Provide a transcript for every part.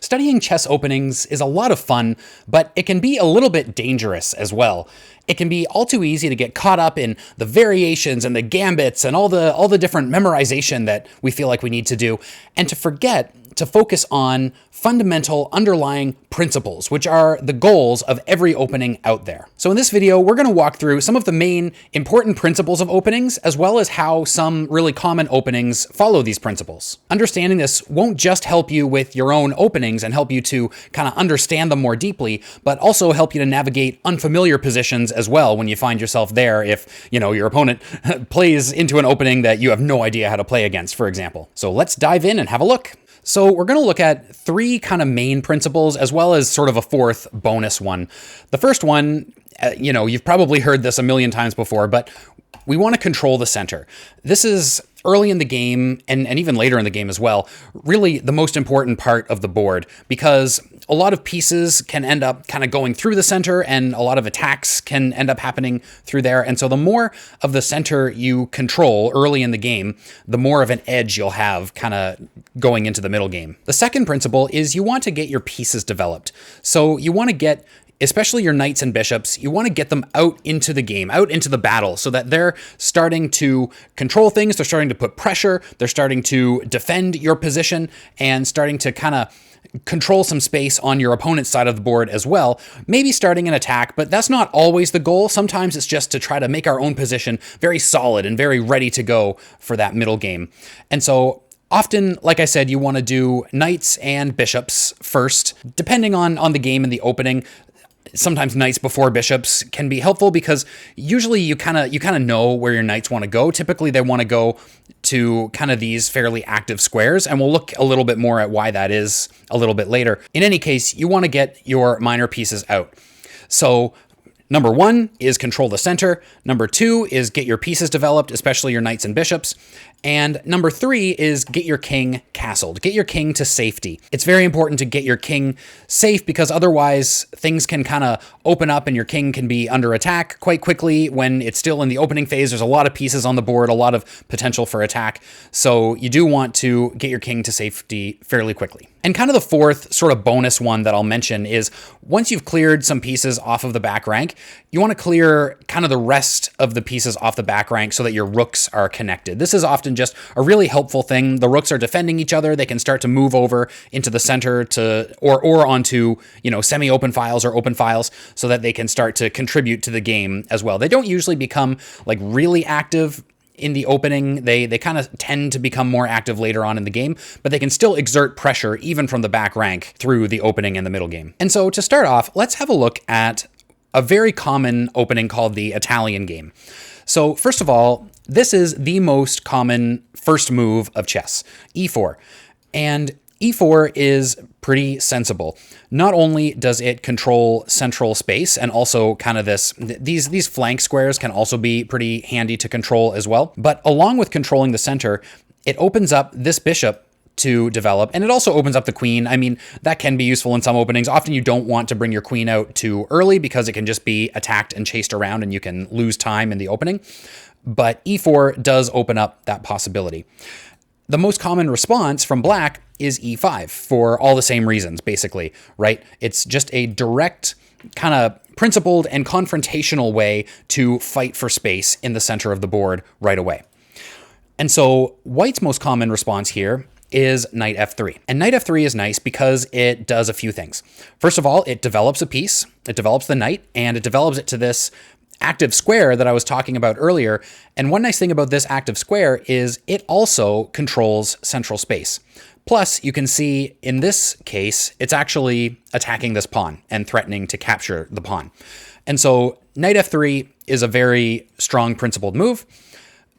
Studying chess openings is a lot of fun, but it can be a little bit dangerous as well. It can be all too easy to get caught up in the variations and the gambits and all the different memorization that we feel like we need to do, and to forget to focus on fundamental underlying principles, which are the goals of every opening out there. So in this video, we're going to walk through some of the main important principles of openings, as well as how some really common openings follow these principles. Understanding this won't just help you with your own openings and help you to kind of understand them more deeply, but also help you to navigate unfamiliar positions as well when you find yourself there if, your opponent plays into an opening that you have no idea how to play against, for example. So let's dive in and have a look. So we're going to look at three kind of main principles, as well as sort of a fourth bonus one. The first one, you've probably heard this a million times before, but we want to control the center. This is early in the game, and even later in the game as well, really the most important part of the board, because a lot of pieces can end up kind of going through the center, and a lot of attacks can end up happening through there. And so the more of the center you control early in the game, the more of an edge you'll have kind of going into the middle game. The second principle is you want to get your pieces developed. So you want to get, especially your knights and bishops, you want to get them out into the game, out into the battle, so that they're starting to control things, they're starting to put pressure, they're starting to defend your position, and starting to kind of control some space on your opponent's side of the board as well. Maybe starting an attack, but that's not always the goal. Sometimes it's just to try to make our own position very solid and very ready to go for that middle game. And so often, like I said, you want to do knights and bishops first, depending on the game and the opening. Sometimes knights before bishops can be helpful because usually you kind of know where your knights want to go. Typically they want to go to kind of these fairly active squares, and we'll look a little bit more at why that is a little bit later. In any case, you want to get your minor pieces out. So number one is control the center. Number two is get your pieces developed, especially your knights and bishops. And number three is get your king castled. Get your king to safety. It's very important to get your king safe, because otherwise things can kind of open up and your king can be under attack quite quickly when it's still in the opening phase. There's a lot of pieces on the board, a lot of potential for attack. So you do want to get your king to safety fairly quickly. And kind of the fourth sort of bonus one that I'll mention is once you've cleared some pieces off of the back rank, you want to clear kind of the rest of the pieces off the back rank so that your rooks are connected. This is often just a really helpful thing. The rooks are defending each other. They can start to move over into the center or onto, semi-open files or open files, so that they can start to contribute to the game as well. They don't usually become like really active in the opening. They kind of tend to become more active later on in the game, but they can still exert pressure even from the back rank through the opening and the middle game. And so to start off, let's have a look at a very common opening called the Italian game. So first of all, this is the most common first move of chess, e4. And e4 is pretty sensible. Not only does it control central space, and also kind of these flank squares can also be pretty handy to control as well, but along with controlling the center, it opens up this bishop to develop, and it also opens up the queen. I mean, that can be useful in some openings. Often you don't want to bring your queen out too early because it can just be attacked and chased around and you can lose time in the opening. But e4 does open up that possibility. The most common response from black is e5 for all the same reasons, basically, right? It's just a direct, kind of principled and confrontational way to fight for space in the center of the board right away. And so white's most common response here is knight f3. And knight f3 is nice because it does a few things. First of all, it develops a piece, it develops the knight, and it develops it to this active square that I was talking about earlier. And one nice thing about this active square is it also controls central space. Plus, you can see in this case, it's actually attacking this pawn and threatening to capture the pawn. And so knight f3 is a very strong principled move.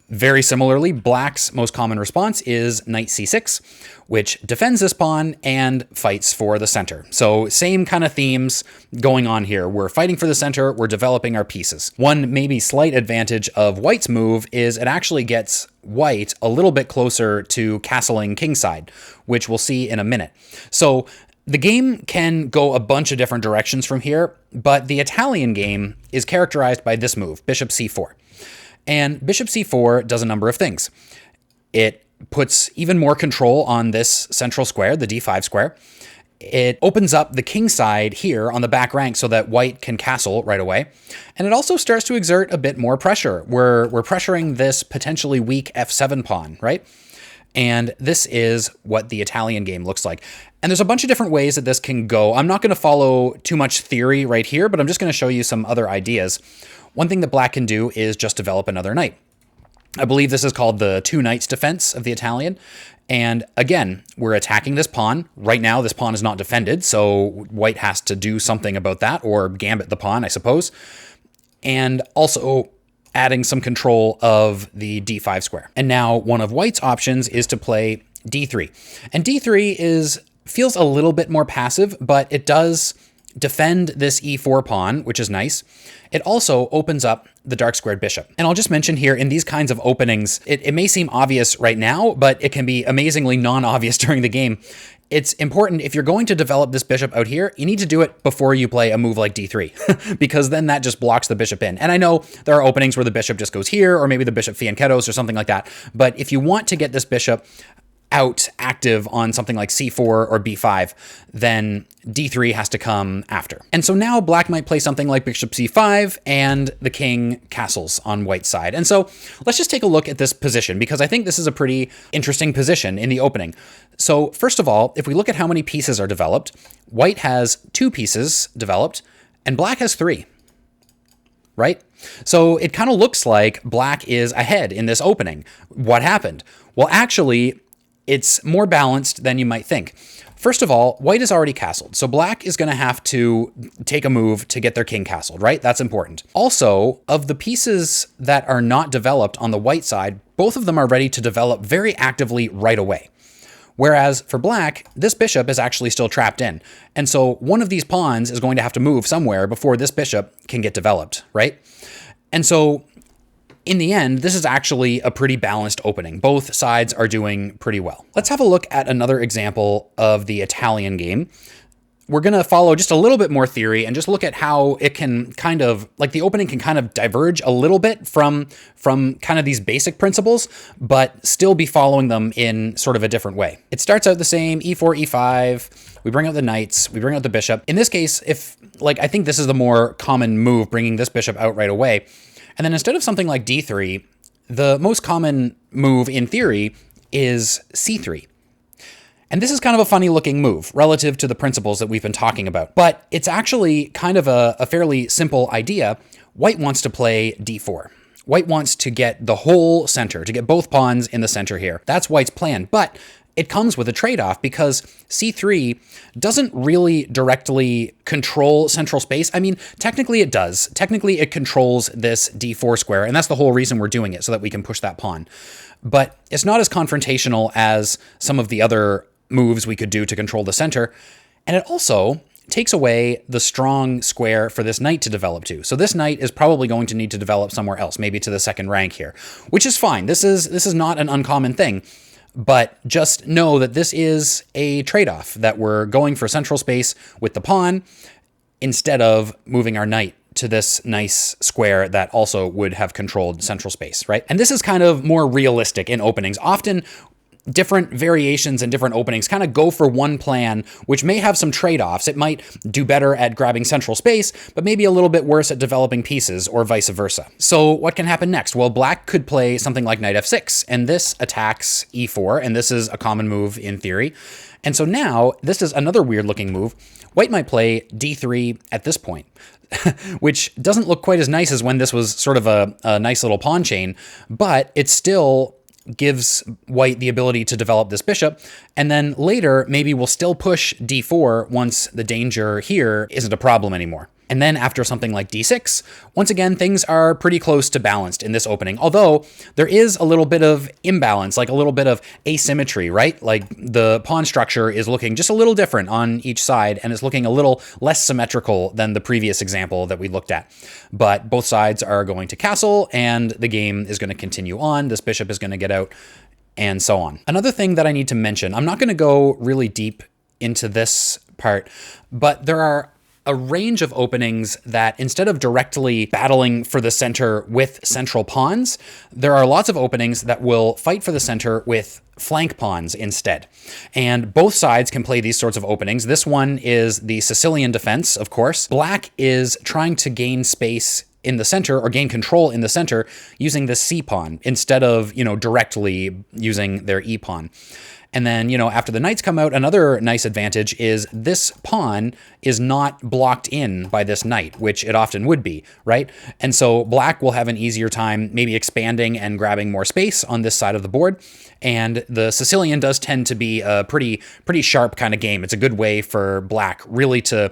Very similarly, black's most common response is knight c6, which defends this pawn and fights for the center. So same kind of themes going on here. We're fighting for the center, we're developing our pieces. One maybe slight advantage of white's move is it actually gets white a little bit closer to castling kingside, which we'll see in a minute. So the game can go a bunch of different directions from here, but the Italian game is characterized by this move, bishop c4. And bishop c4 does a number of things. It puts even more control on this central square, the d5 square. It opens up the king side here on the back rank so that white can castle right away. And it also starts to exert a bit more pressure. We're pressuring this potentially weak f7 pawn, right? And this is what the Italian game looks like. And there's a bunch of different ways that this can go. I'm not going to follow too much theory right here, but I'm just going to show you some other ideas. One thing that black can do is just develop another knight. I believe this is called the two knights defense of the Italian. And again, we're attacking this pawn. Right now, this pawn is not defended, so white has to do something about that, or gambit the pawn, I suppose. And also adding some control of the d5 square. And now one of white's options is to play d3. And d3 feels a little bit more passive, but it does defend this e4 pawn, which is nice. It also opens up the dark squared bishop. And I'll just mention here, in these kinds of openings, it may seem obvious right now, but it can be amazingly non-obvious during the game. It's important, if you're going to develop this bishop out here, you need to do it before you play a move like d3, because then that just blocks the bishop in. And I know there are openings where the bishop just goes here, or maybe the bishop fianchettos or something like that. But if you want to get this bishop out active on something like c4 or b5, then d3 has to come after. And so now black might play something like bishop c5, and the king castles on white's side. And so let's just take a look at this position, because I think this is a pretty interesting position in the opening. So first of all, if we look at how many pieces are developed, white has 2 pieces developed, and black has 3. Right? So it kind of looks like black is ahead in this opening. What happened? Well, actually, it's more balanced than you might think. First of all, white is already castled, so black is going to have to take a move to get their king castled, right? That's important. Also, of the pieces that are not developed on the white side, both of them are ready to develop very actively right away. Whereas for black, this bishop is actually still trapped in. And so one of these pawns is going to have to move somewhere before this bishop can get developed, right? And so in the end, this is actually a pretty balanced opening. Both sides are doing pretty well. Let's have a look at another example of the Italian game. We're going to follow just a little bit more theory and just look at how it can kind of, like the opening can kind of diverge a little bit from kind of these basic principles, but still be following them in sort of a different way. It starts out the same, e4, e5, we bring out the knights, we bring out the bishop. In this case, I think this is the more common move, bringing this bishop out right away. And then instead of something like d3, the most common move in theory is c3. And this is kind of a funny looking move relative to the principles that we've been talking about. But it's actually kind of a fairly simple idea. White wants to play d4. White wants to get the whole center, to get both pawns in the center here. That's white's plan. But it comes with a trade-off, because c3 doesn't really directly control central space. I mean, technically it does. Technically it controls this d4 square, and that's the whole reason we're doing it, so that we can push that pawn. But it's not as confrontational as some of the other moves we could do to control the center. And it also takes away the strong square for this knight to develop to. So this knight is probably going to need to develop somewhere else, maybe to the second rank here, which is fine. This is not an uncommon thing. But just know that this is a trade-off, that we're going for central space with the pawn instead of moving our knight to this nice square that also would have controlled central space, right? And this is kind of more realistic in openings. Often different variations and different openings kind of go for one plan, which may have some trade-offs. It might do better at grabbing central space, but maybe a little bit worse at developing pieces, or vice versa. So what can happen next? Well, black could play something like knight f6, and this attacks e4, and this is a common move in theory. And so now, this is another weird-looking move. White might play d3 at this point, which doesn't look quite as nice as when this was sort of a nice little pawn chain, but it's still gives white the ability to develop this bishop, and then later maybe we'll still push d4 once the danger here isn't a problem anymore. And then after something like d6, once again, things are pretty close to balanced in this opening, although there is a little bit of imbalance, like a little bit of asymmetry, right? Like the pawn structure is looking just a little different on each side, and it's looking a little less symmetrical than the previous example that we looked at. But both sides are going to castle, and the game is going to continue on. This bishop is going to get out, and so on. Another thing that I need to mention, I'm not going to go really deep into this part, but there are a range of openings that instead of directly battling for the center with central pawns, there are lots of openings that will fight for the center with flank pawns instead. And both sides can play these sorts of openings. This one is the Sicilian defense, of course. Black is trying to gain space in the center or gain control in the center using the C pawn instead of, directly using their E pawn. And then, after the knights come out, another nice advantage is this pawn is not blocked in by this knight, which it often would be, right? And so black will have an easier time maybe expanding and grabbing more space on this side of the board. And the Sicilian does tend to be a pretty sharp kind of game. It's a good way for black really to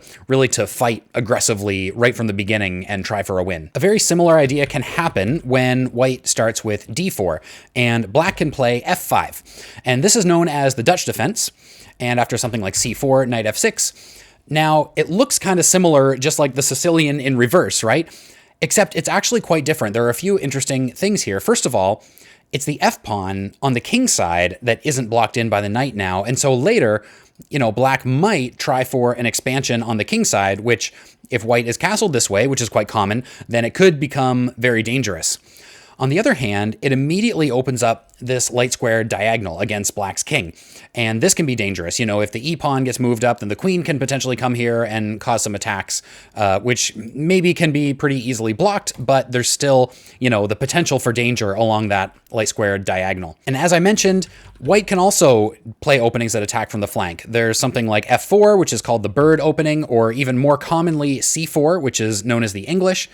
fight aggressively right from the beginning and try for a win. A very similar idea can happen when white starts with d4 and black can play f5. And this is known as the Dutch defense. And after something like c4, knight f6, now it looks kind of similar, just like the Sicilian in reverse, right? Except it's actually quite different. There are a few interesting things here. First of all, it's the F pawn on the king side that isn't blocked in by the knight now. And so later, black might try for an expansion on the king side, which if white is castled this way, which is quite common, then it could become very dangerous. On the other hand, it immediately opens up this light square diagonal against black's king. And this can be dangerous. If the e-pawn gets moved up, then the queen can potentially come here and cause some attacks, which maybe can be pretty easily blocked, but there's still, the potential for danger along that light square diagonal. And as I mentioned, white can also play openings that attack from the flank. There's something like f4, which is called the bird opening, or even more commonly c4, which is known as the English.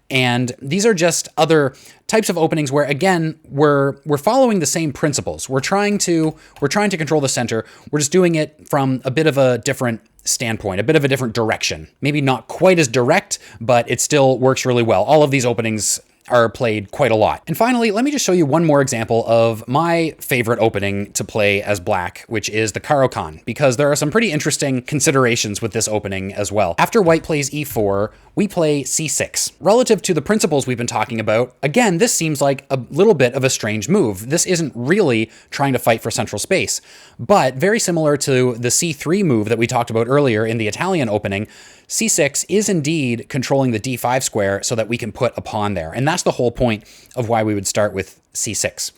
And these are just other types of openings where, again, we're following the same principles. We're trying to control the center. We're just doing it from a bit of a different standpoint, a bit of a different direction. Maybe not quite as direct, but it still works really well. All of these openings are played quite a lot. And finally, let me just show you one more example of my favorite opening to play as black, which is the Caro-Kann, because there are some pretty interesting considerations with this opening as well. After white plays e4, we play c6. Relative to the principles we've been talking about, again, this seems like a little bit of a strange move. This isn't really trying to fight for central space, but very similar to the c3 move that we talked about earlier in the Italian opening, c6 is indeed controlling the d5 square so that we can put a pawn there. And that's the whole point of why we would start with c6.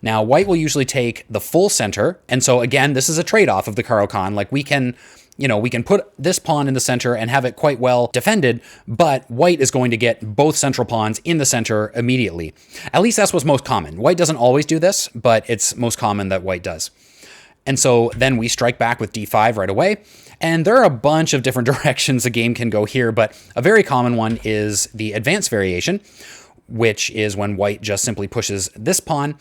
Now, white will usually take the full center. And so again, this is a trade-off of the Caro-Kann. Like we can put this pawn in the center and have it quite well defended, but white is going to get both central pawns in the center immediately. At least that's what's most common. White doesn't always do this, but it's most common that white does. And so then we strike back with d5 right away. And there are a bunch of different directions a game can go here, but a very common one is the advanced variation, which is when white just simply pushes this pawn.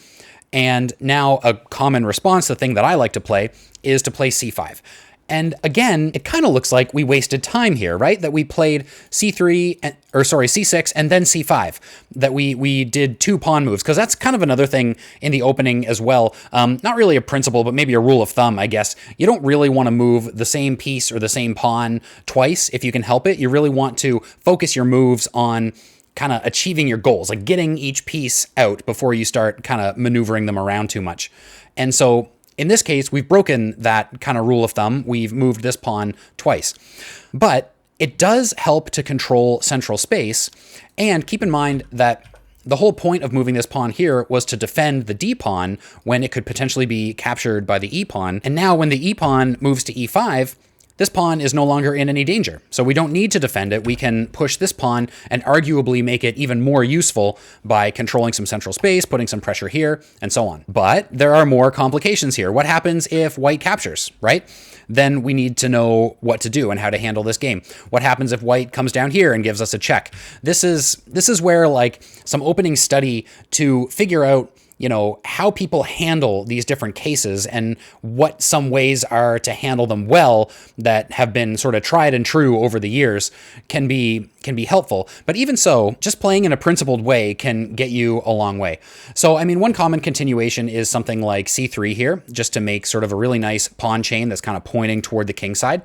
And now a common response, the thing that I like to play, is to play c5. And again, it kind of looks like we wasted time here, right? That we played c6 and then c5, that we did two pawn moves, because that's kind of another thing in the opening as well. Not really a principle, but maybe a rule of thumb, I guess. You don't really want to move the same piece or the same pawn twice if you can help it. You really want to focus your moves on kind of achieving your goals, like getting each piece out before you start kind of maneuvering them around too much. And so in this case, we've broken that kind of rule of thumb. We've moved this pawn twice. But it does help to control central space. And keep in mind that the whole point of moving this pawn here was to defend the d pawn when it could potentially be captured by the e pawn. And now when the e pawn moves to e5, this pawn is no longer in any danger. So we don't need to defend it. We can push this pawn and arguably make it even more useful by controlling some central space, putting some pressure here, and so on. But there are more complications here. What happens if white captures, right? Then we need to know what to do and how to handle this game. What happens if white comes down here and gives us a check? This is where like some opening study to figure out how people handle these different cases and what some ways are to handle them well that have been sort of tried and true over the years can be helpful. But even so, just playing in a principled way can get you a long way. So, I mean, one common continuation is something like c3 here, just to make sort of a really nice pawn chain that's kind of pointing toward the king side.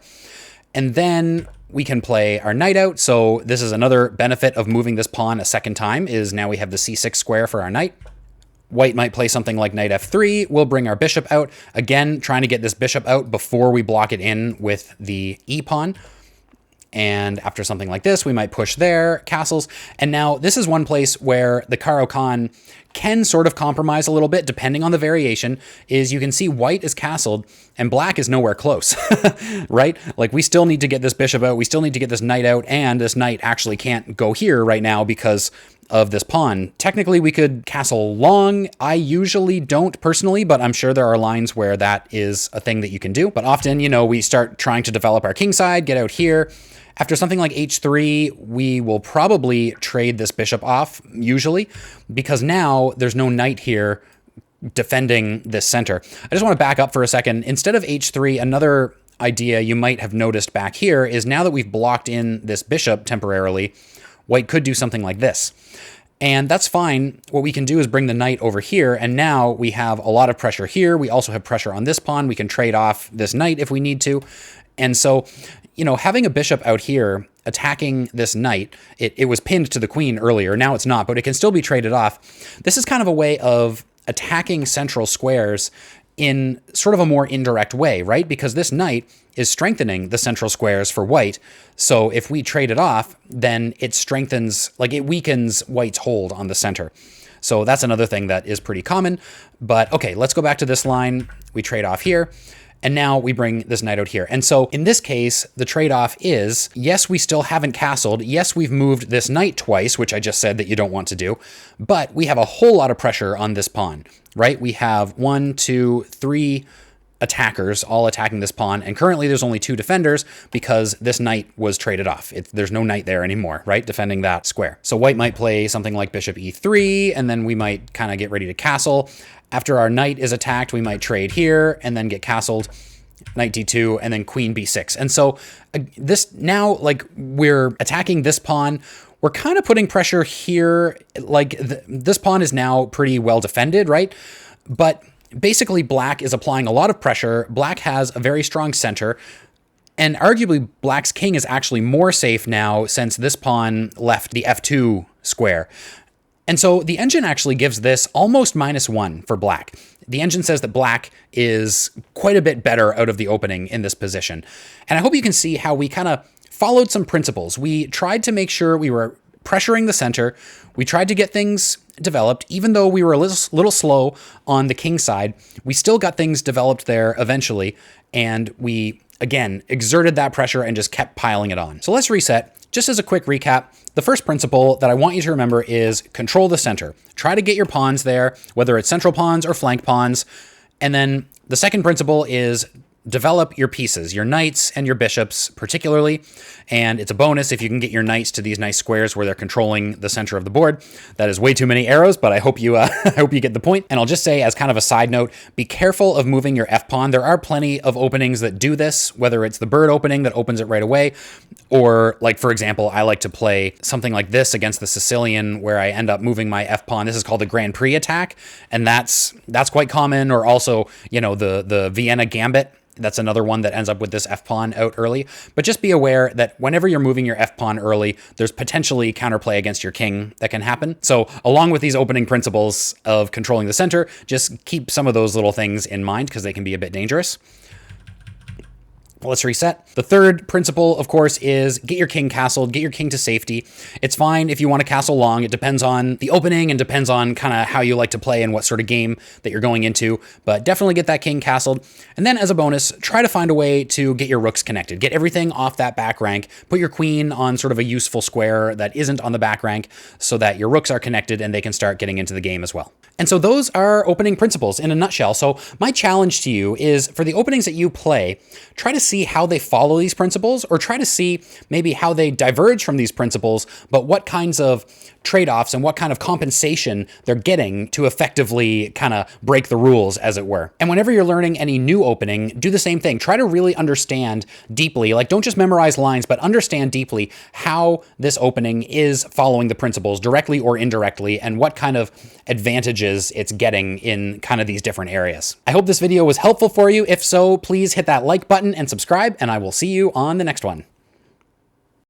And then we can play our knight out. So this is another benefit of moving this pawn a second time, is now we have the c6 square for our knight. White might play something like knight f3. We'll bring our bishop out. Again, trying to get this bishop out before we block it in with the e pawn. And after something like this, we might push there, castles. And now this is one place where the Caro-Kann can sort of compromise a little bit depending on the variation, is you can see white is castled and black is nowhere close, right? Like we still need to get this bishop out. We still need to get this knight out, and this knight actually can't go here right now because of this pawn. Technically, we could castle long. I usually don't personally, but I'm sure there are lines where that is a thing that you can do. But often, you know, we start trying to develop our king side, get out here. After something like h3, we will probably trade this bishop off, usually, because now there's no knight here defending this center. I just want to back up for a second. Instead of h3, another idea you might have noticed back here is now that we've blocked in this bishop temporarily, white could do something like this. And that's fine. What we can do is bring the knight over here, and now we have a lot of pressure here. We also have pressure on this pawn. We can trade off this knight if we need to. And so, you know, having a bishop out here attacking this knight, it was pinned to the queen earlier. Now it's not, but it can still be traded off. This is kind of a way of attacking central squares in sort of a more indirect way, right? Because this knight is strengthening the central squares for white. So if we trade it off, then it strengthens, like it weakens white's hold on the center. So that's another thing that is pretty common. But okay, let's go back to this line. We trade off here. And now we bring this knight out here. And so in this case, the trade-off is, yes, we still haven't castled. Yes, we've moved this knight twice, which I just said that you don't want to do. But we have a whole lot of pressure on this pawn, right? We have 1, 2, 3 attackers all attacking this pawn. And currently there's only 2 defenders because this knight was traded off. There's no knight there anymore, right? Defending that square. So white might play something like bishop e3, and then we might kind of get ready to castle. After our knight is attacked, we might trade here and then get castled, knight d2, and then queen b6. And so this now, like, we're attacking this pawn. We're kind of putting pressure here. Like, this pawn is now pretty well defended, right? But basically, black is applying a lot of pressure. Black has a very strong center. And arguably, black's king is actually more safe now since this pawn left the f2 square. And so the engine actually gives this almost -1 for black. The engine says that black is quite a bit better out of the opening in this position. And I hope you can see how we kind of followed some principles. We tried to make sure we were pressuring the center. We tried to get things developed. Even though we were a little slow on the king side, we still got things developed there eventually. And we, again, exerted that pressure and just kept piling it on. So let's reset. Just as a quick recap, the first principle that I want you to remember is control the center. Try to get your pawns there, whether it's central pawns or flank pawns. And then the second principle is develop your pieces, your knights and your bishops particularly. And it's a bonus if you can get your knights to these nice squares where they're controlling the center of the board. That is way too many arrows, but I hope you I hope you get the point. And I'll just say, as kind of a side note, be careful of moving your f-pawn. There are plenty of openings that do this, whether it's the bird opening that opens it right away, or like, for example, I like to play something like this against the Sicilian where I end up moving my f-pawn. This is called the Grand Prix attack, and that's quite common. Or also, you know, the Vienna Gambit. That's another one that ends up with this f-pawn out early. But just be aware that whenever you're moving your f-pawn early, there's potentially counterplay against your king that can happen. So along with these opening principles of controlling the center, just keep some of those little things in mind because they can be a bit dangerous. Let's reset. The third principle, of course, is get your king castled, get your king to safety. It's fine if you want to castle long. It depends on the opening and depends on kind of how you like to play and what sort of game that you're going into, but definitely get that king castled. And then as a bonus, try to find a way to get your rooks connected. Get everything off that back rank. Put your queen on sort of a useful square that isn't on the back rank so that your rooks are connected and they can start getting into the game as well. And so those are opening principles in a nutshell. So my challenge to you is, for the openings that you play, try to see how they follow these principles, or try to see maybe how they diverge from these principles, but what kinds of trade-offs and what kind of compensation they're getting to effectively kind of break the rules, as it were. And whenever you're learning any new opening, do the same thing. Try to really understand deeply, like don't just memorize lines, but understand deeply how this opening is following the principles directly or indirectly, and what kind of advantages it's getting in kind of these different areas. I hope this video was helpful for you. If so, please hit that like button and subscribe, and I will see you on the next one.